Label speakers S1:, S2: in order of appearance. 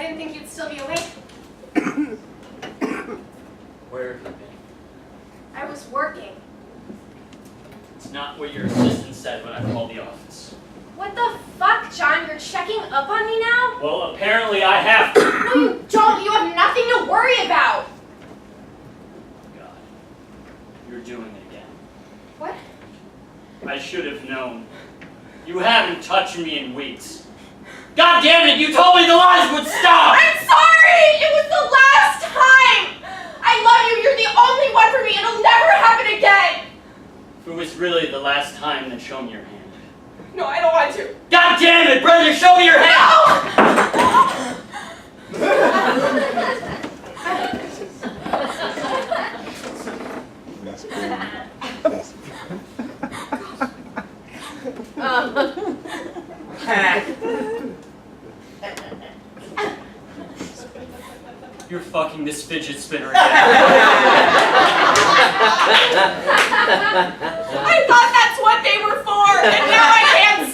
S1: didn't think you'd still be awake.
S2: Where have you been?
S1: I was working.
S2: It's not what your assistant said when I called the office.
S1: What the fuck, John? You're checking up on me now?
S2: Well, apparently I have to.
S1: No, you don't. You have nothing to worry about.
S2: God, you're doing it again.
S1: What?
S2: I should have known. You haven't touched me in weeks. God damn it, you told me the lies would stop!
S1: I'm sorry! It was the last time! I love you, you're the only one for me, it'll never happen again!
S2: If it was really the last time, then show me your hand.
S1: No, I don't want to.
S2: God damn it, brother, show me your hand! You're fucking this fidget spinner again.
S1: I thought that's what they were for, and now I can't